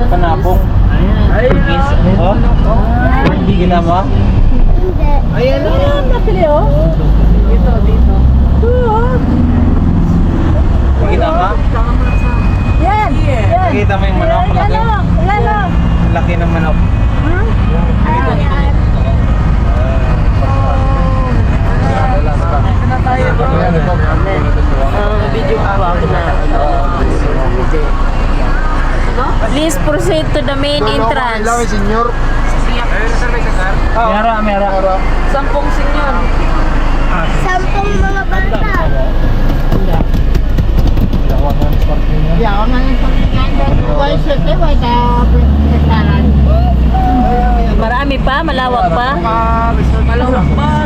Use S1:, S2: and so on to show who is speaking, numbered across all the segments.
S1: Panabong. Oh? Hindi ginama?
S2: Ayan o. Nakili o. Dito.
S1: Hindi ginama?
S2: Yan.
S1: Nakita mo yung manok? Laki?
S2: Yan.
S1: Laki ng manok.
S2: Video ko ako na. Please proceed to the main entrance.
S3: Senyor.
S1: Mera.
S2: Sampung senyor.
S4: Sampung mga bata.
S2: Marami pa, malawak pa.
S4: Malawak pa.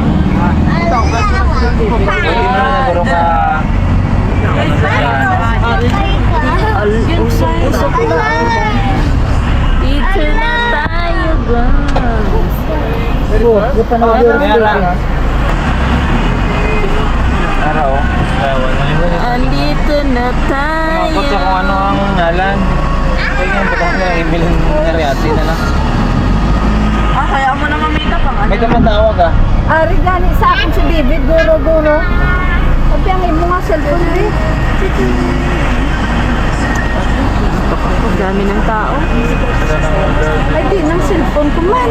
S1: Siguro ka...
S2: Usok na. Dito na tayo, guys.
S1: Mera. Mera o.
S2: Andito na tayo.
S1: Makot sa kung ano ang ngalan. Kaya nga, bakit nga email na reati na lang.
S2: Kaya mo naman may tapang.
S1: May kamatawag ah.
S2: Ari gani sa akin si David, guro. At yung mo nga cellphone din. Ang dami ng tao. Ay di, ng cellphone ko man.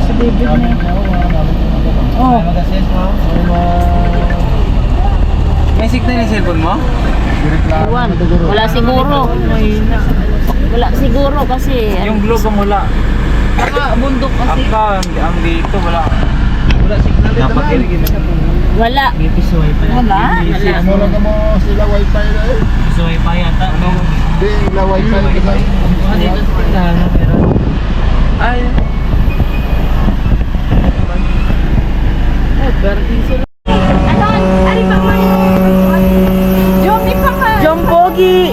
S2: Si David na. Oh.
S1: May signal yung cellphone mo?
S2: Iwan. Wala siguro. Wala siguro kasi.
S1: Yung globe ang wala.
S2: Bundok kasi.
S1: Akka, ang dito wala. Wala signal. Dapat kiligin.
S2: Wala. Wala?
S3: Ano lang mo sila wifi na eh.
S1: So wifi yata. Ano?
S3: Hindi, na wifi na kita.
S1: Dito tingnan pero ay
S2: Jombogi.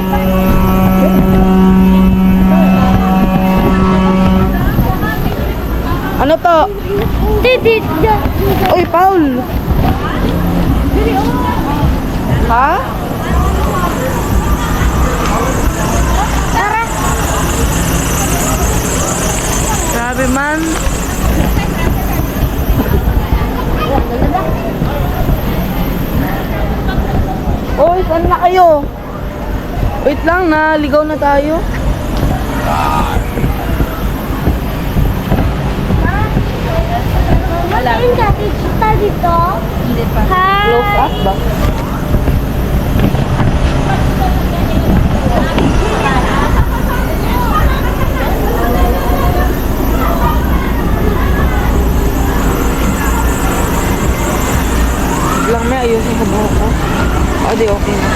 S2: Ano to? Uy, Paul. Ha? Grabe man. Uy, saan na kayo? Wait lang, naligaw na tayo.
S4: Wala. Yung dati kita dito. Hindi pa.
S2: Close up ba? Lang may ayusin sa buhok ko. O di okay na.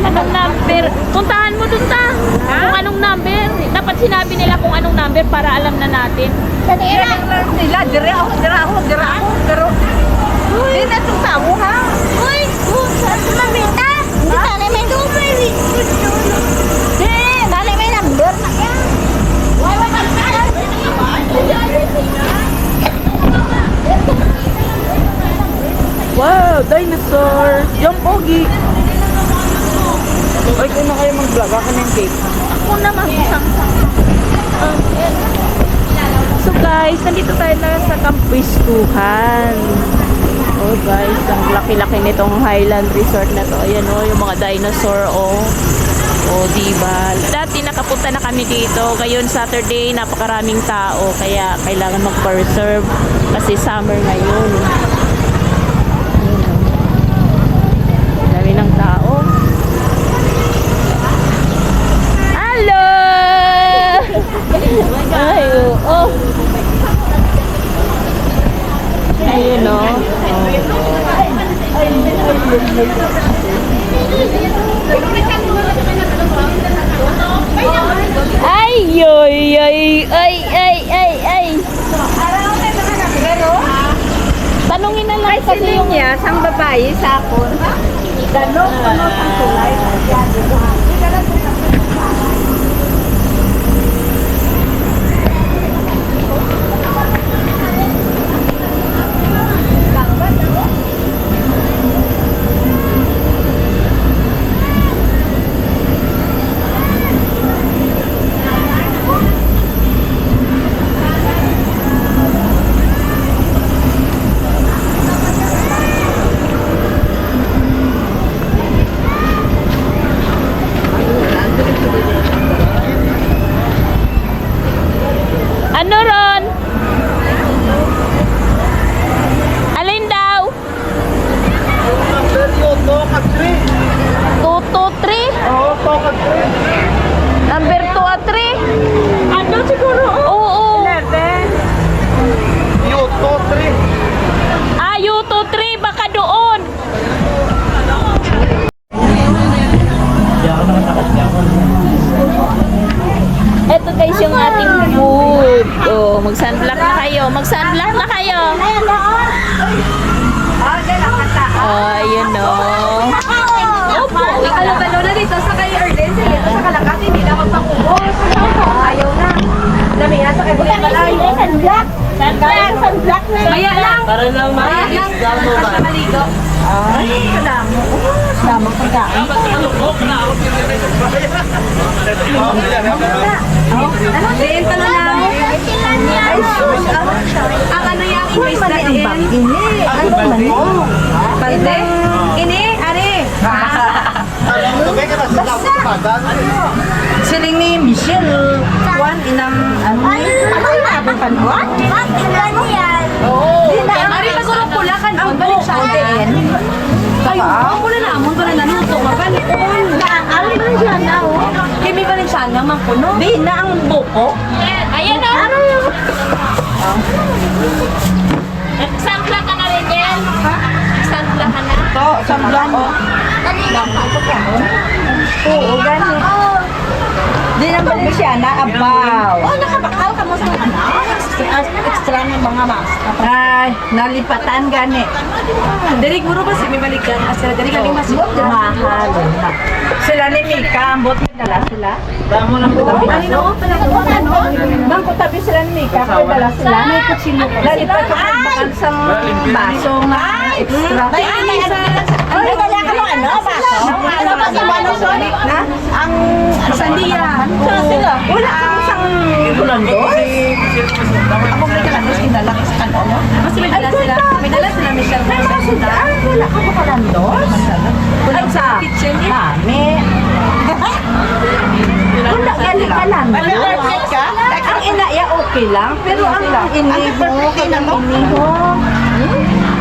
S2: Anong number? Puntahan mo dun ta. Kung anong number. Dapat sinabi nila kung anong number para alam na natin.
S5: Nila, dire ako. Pero, hindi na itong tao, ha?
S4: Uy! Mamita! Hindi tanay may number.
S5: Hindi, nanay may number na yan.
S2: Wow, dinosaur! Yung pogi! Ay, kung na kayo mag-vlog, ako na yung cake.
S5: Ako naman, isang
S2: So guys, nandito tayo na sa Kampistuhan. Oh guys, ang laki-laki nitong Highland Resort na to. Ayan oh, yung mga dinosaur oh. Oh, diba? Dati nakapunta na kami dito. Ngayon Saturday, napakaraming tao. Kaya kailangan mag-preserve kasi summer ngayon. Dami ng tao. Hello! Ay, oh. Ayun o. Ay, yoy, ay, ay. Tanungin na lang kasi yung
S5: niya, sang babae sa akon. Ganon, ang tulay.
S2: Mag-sunblock na kayo.
S4: Ayan na, oh.
S5: Ah, dyan ang kata.
S2: Oh, ayun o.
S5: Opo. Nakalo-balo na dito sa kay Erden. Sa dito sa Kalakak. Hindi na magpakubos. Ayaw na. Dami nga sa kay Bulan Balay.
S4: Sunblock. Sunblock na.
S5: Maya lang.
S1: Para lang
S5: Maya lang. Basta maligo. Ay, kadamo.
S4: Damo pagkaan.
S5: Diin pa na lang. Ay, sus. Ang ano yung English na diin?
S4: Ano man mo?
S5: Balde? Ini, ari. Siling ni Michelle. Juan, inang ano?
S4: Ano yung abang panuan? Tingnan mo yan.
S5: Oo. Ari, pagulong pula kan. Ang balik sa diin. Ay, ang pula na. Amon ko na nanuto. Mapanikon.
S4: Alin ba siya na, oh?
S5: Kimi balik sana mangkuno.
S4: Di na ang buko.
S2: Ayan o. Sunblock ka na rin yan. Sunblock ka na.
S5: To, sunblock oh. Oo, gani. Di na balik siya na abaw.
S4: Oh, nakabakal ka mo sa ano? Extra ng mga mask.
S5: Ay, nalipatan gani. Dari guro ba si may balikan? Asira dari galing masuk.
S4: Mahal.
S5: Sila ni Mika, ambot may dala sila.
S1: Tama lang po.
S5: Bang ko tabi sila ni Mika, may dala sila. May kutsilo ko. Dali pa ito bakal sa baso nga extra.
S4: May ano wala ka mo ano? Baso? Ano ba sa ano solid na? Ang
S5: Sandiya. Sila. Wala kang isang bulandos.
S4: ako may kalandos kinalaki sa kanon.
S5: Mas may dala sila. May dala sila Michelle.
S4: Wala ka ba kalandos?
S5: Ay, sa kitchen niya.
S4: Mami. Wala gali kalandos. ka?
S5: Ang ina ya okay lang, pero ang iniho,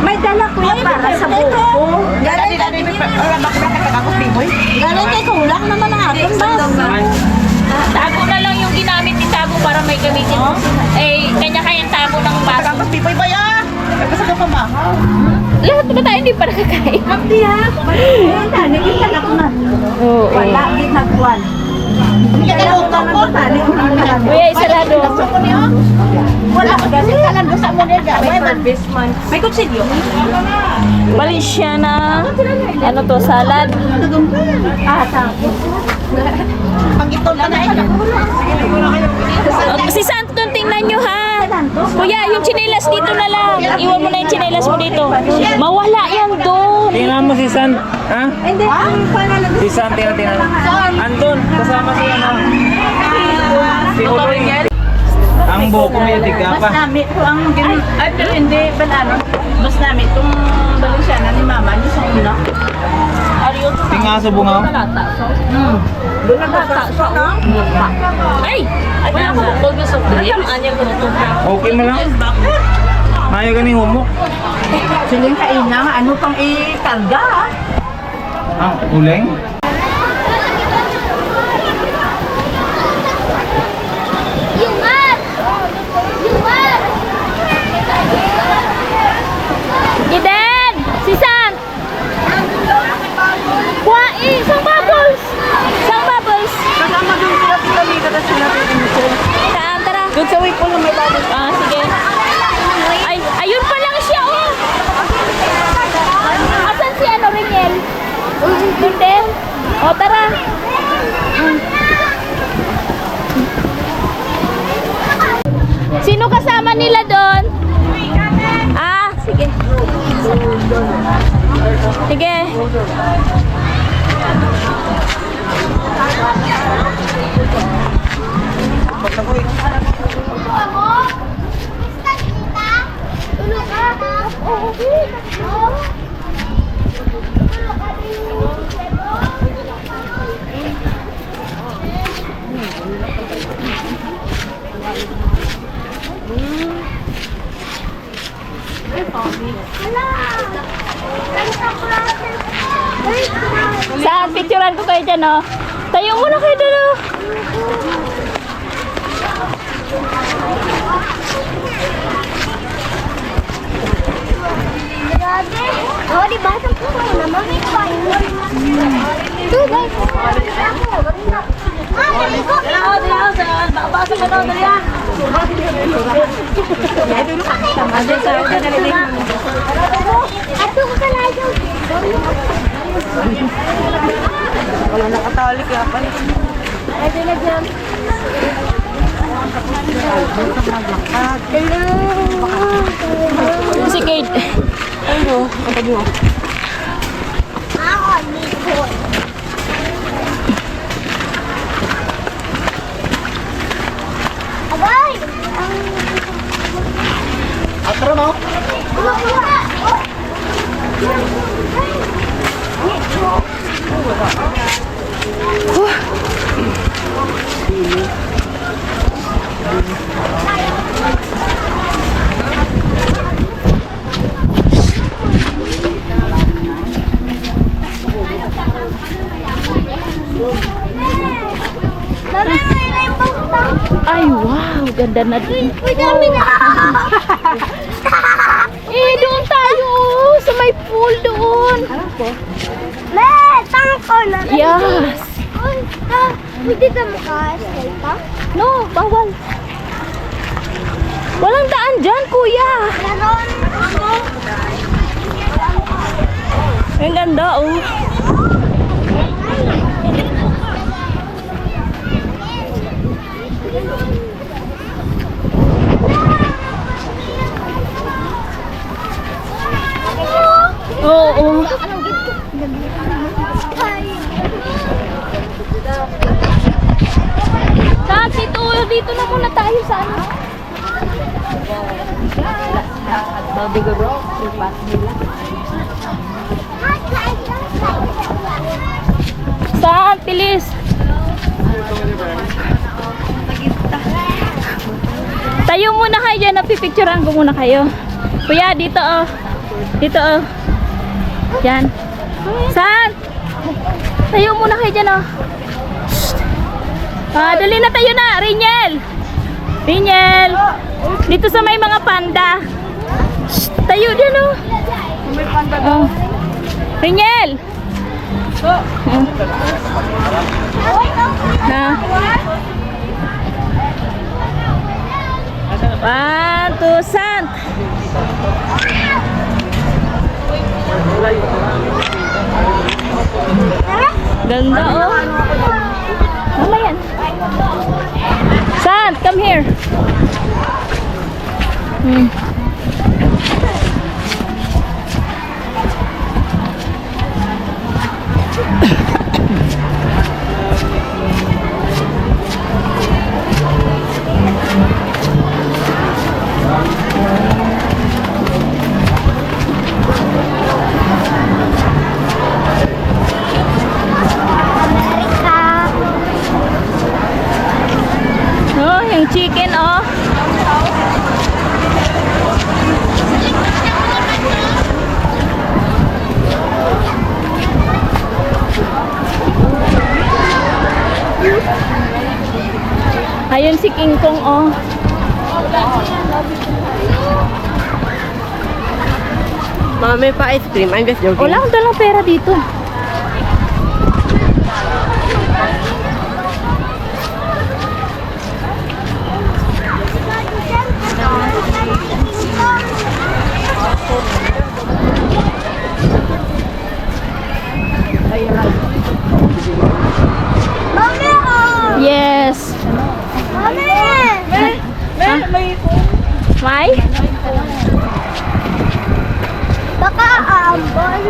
S5: may dala ko yan para sa buko.
S4: Galing kay kulang naman ang ating bas.
S2: Tago na lang yung ginamit ni Tago para may gamitin. Eh, kanya-kayang tago ng baso.
S4: Pipoy ba ya? Kasi ka pa ma.
S2: Lahat ba tayo hindi pa nakakain?
S5: Hindi ha. Tani, kita na ko na.
S2: Oo.
S5: Wala, ginagwan.
S4: Kinalutong ko.
S2: Kuya, isarado.
S4: Wala ka kasi kalandos sa mo nila.
S5: May kutsilyo.
S2: Valenciana. Ano to, salad?
S5: Ah, tapos.
S4: Pag-itol ka na eh.
S2: Si Santon, tingnan nyo ha. Kuya, yung chinelas dito na lang. Iwan mo na yung chinelas mo dito. Mawala yan doon.
S1: Tingnan mo si San. Ha?
S5: Hindi, ang pangalan.
S1: Si San, tingnan. Andun, kasama si ano. Si Uloy. Ang buko may tiga
S5: Mas
S1: pa.
S5: namin ko ang ay pero hindi banano. Mas namin itong Valenciana ni Mama niyo sa una.
S1: Tinga sa bunga.
S5: Doon nagtataso no?
S2: Ay! Wala ko bukog yung soft drinks.
S1: Okay mo lang. Ayaw ganing humok.
S5: Siling kainang ano pang ikarga.
S1: Ang uleng.
S4: Yuman! Yuman!
S2: Eden! Si San! Kuwai! Isang bubbles! Isang bubbles!
S5: Kasama doon sila Mika at sila Michelle.
S2: Saan? Tara!
S5: Doon sa way na may bubbles.
S2: Ah, sige. Ay, ayun pa lang siya, oh! Asan si ano, Ringel? Doon din? O, tara! Sino kasama nila doon? Ah, sige. Sige.
S4: Tulog ka? Oo.
S2: Saan? Picturean ko kayo dyan, oh. Tayo muna kayo dyan, oh.
S4: Grabe. Oh, di ba? Sa puso naman. Ito, guys. Ah, dali ko.
S5: Basa ka na, dali ah.
S4: Wala nakatalik ya pa.
S2: Si Kate.
S4: Ano? Kapag mo.
S3: Atro mo?
S2: Ay, wow. Ganda na din. Doon tayo. Sa may pool doon. Yes.
S5: Pwede ka makaskal pa?
S2: No, bawal. Walang daan dyan, kuya.
S5: Meron ako.
S2: Ang ganda, oh. Oo. Dito na muna tayo sa ano. Saan, Pilis? Tayo muna kayo dyan. Napipicturean ko muna kayo. Kuya, dito oh. Dito oh. Yan. Saan? Tayo muna kayo dyan oh. Dali na tayo na, Rinyel. Rinyel. Dito sa may mga panda. Shh, tayo dyan oh.
S4: May panda
S2: Oh. Rinyel. Ha? 1, 2, sant. Ganda oh. Ano yan? Sant, come here. Oh, yung chicken oh. Ayun si King Kong oh.
S4: Mama, may pa ice cream. I'm just joking.
S2: Wala akong dalang pera dito. Yes. May?
S5: Baka aambon.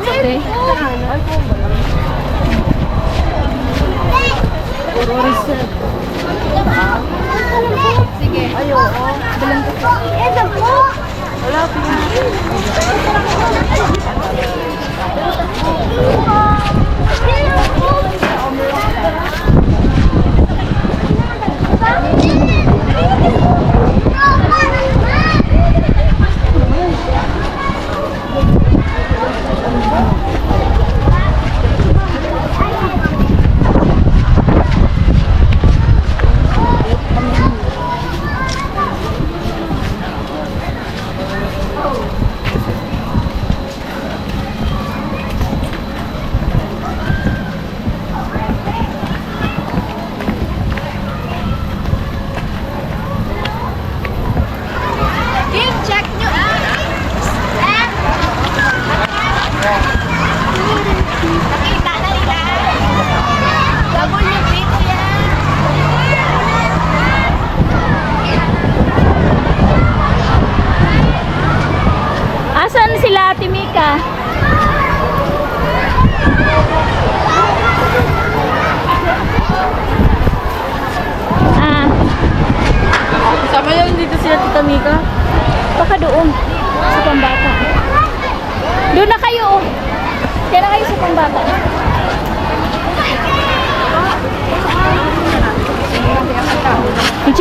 S2: Okay.
S5: Sige. Ito po.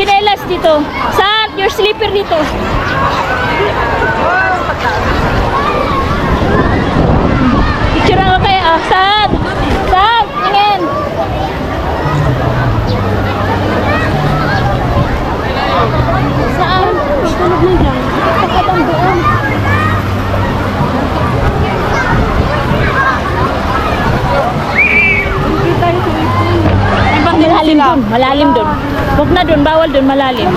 S2: Chinelas dito. Saan? Your slipper dito. Picture ako kayo. Oh, saan? Saan? Tingin. Saan? Tulog na dyan. Pagkatang doon. Malalim dun. Malalim dun. Huwag na dun. Bawal dun. Malalim.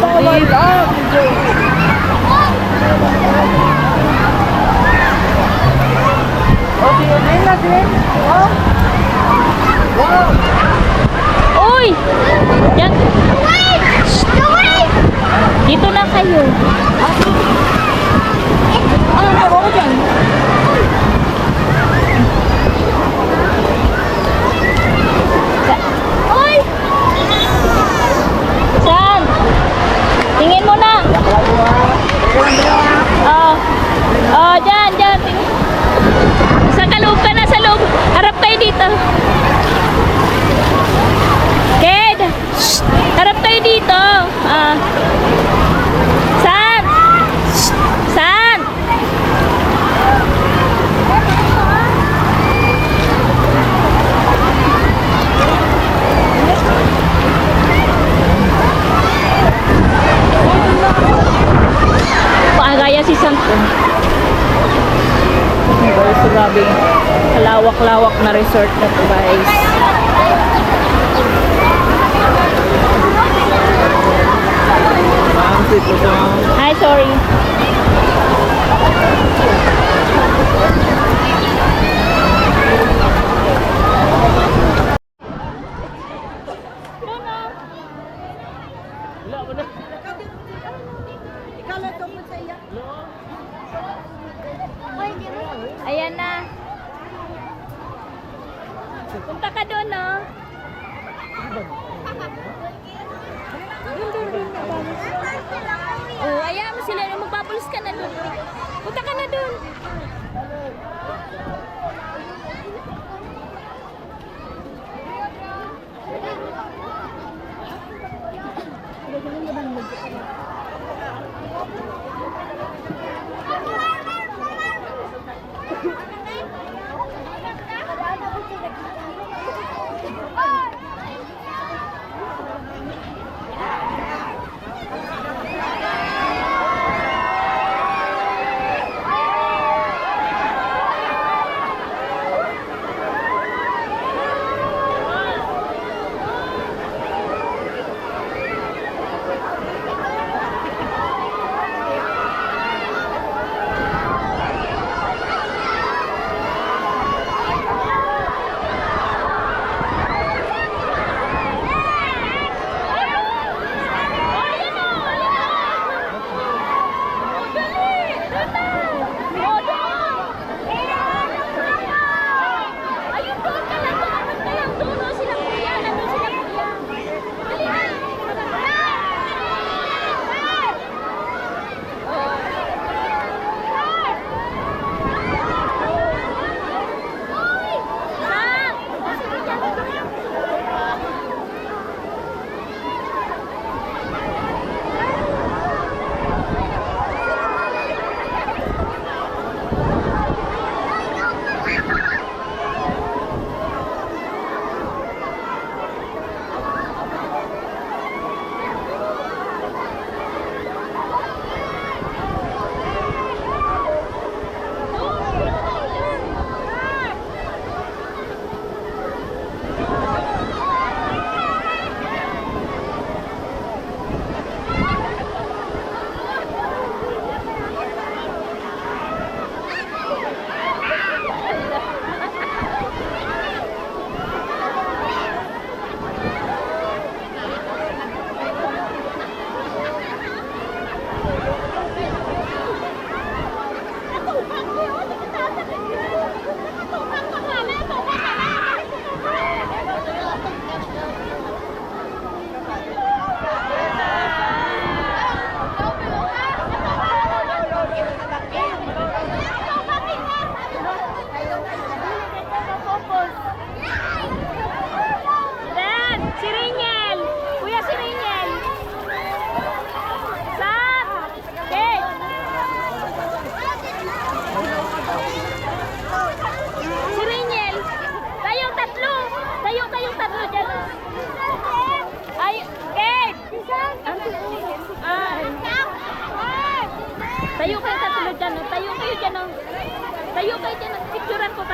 S2: Uy! Yan. Dito na kayo. Ano na ako dyan? Uy! Saan? Tingin mo na. Oh. Oh, dyan, dyan. Sa kaloob ka na, sa loob. Harap kayo dito. Ked! Shh! Harap kayo dito. Ah. Saan? Shh! Saan? Gaya si Santo. Guys, grabe. Kalawak-lawak na resort na to, guys.
S1: Ma'am, sit po siya.
S2: Hi, sorry. Ayan na. Punta ka doon, no? Oh, ayan mo sila. Magpapulis ka na doon. Punta ka na doon.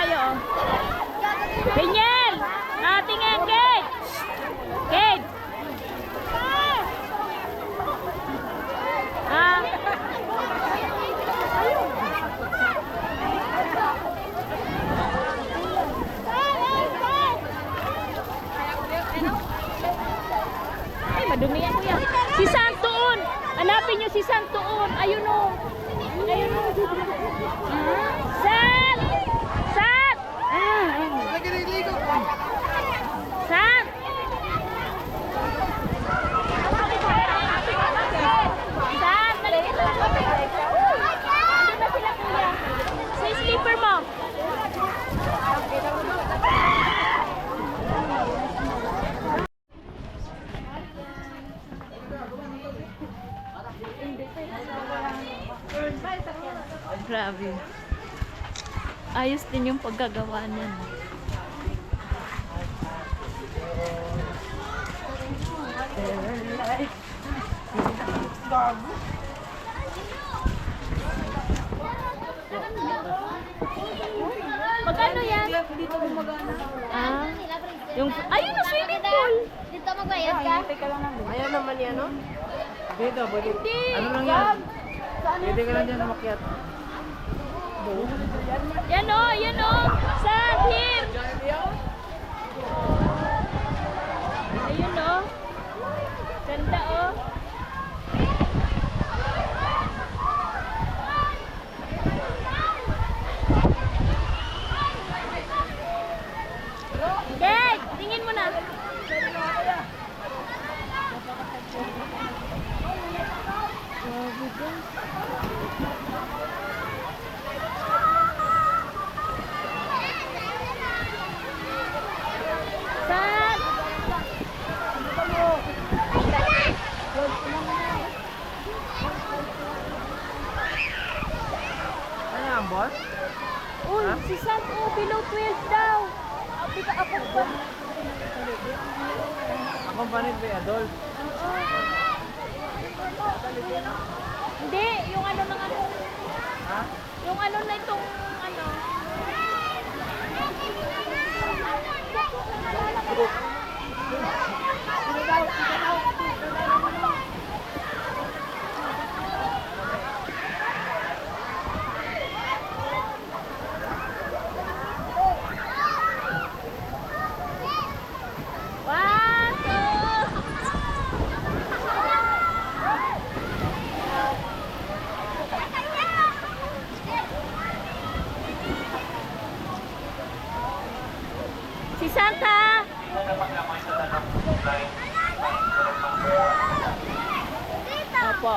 S2: kayo. Daniel! Tingin, Kate! Kate! Ah. Ay, madumi yan, kuya. Si Santoon! Hanapin niyo si Santoon. Ayun o. Ayun o. San! San! San! San! Maliit lang. Andun na sila, kuya. Sa sleeper mo. Grabe. Ayos din yung paggagawa niyan. Magkano yan? Dito gumagana. Ah. Yung ayun na swimming pool.
S5: Dito magbayad ka?
S4: Ayan naman yan, no?
S1: Dito, pwede.
S2: Hindi.
S1: Ano lang yan? Pwede ka lang dyan umakyat.
S2: Yan o, yan o. Saan? Here. Ayun o. Ganda o. Hey, tingin mo na. Saan?
S1: Ano yan, boss?
S2: Uy, si Sam, below 12 daw. Abi ka ako pa.
S1: Accompanied by adult.
S2: Hindi, yung ano ng ano.
S1: Ha?
S2: Yung ano na itong ano. One, two. Si Santa! Opo.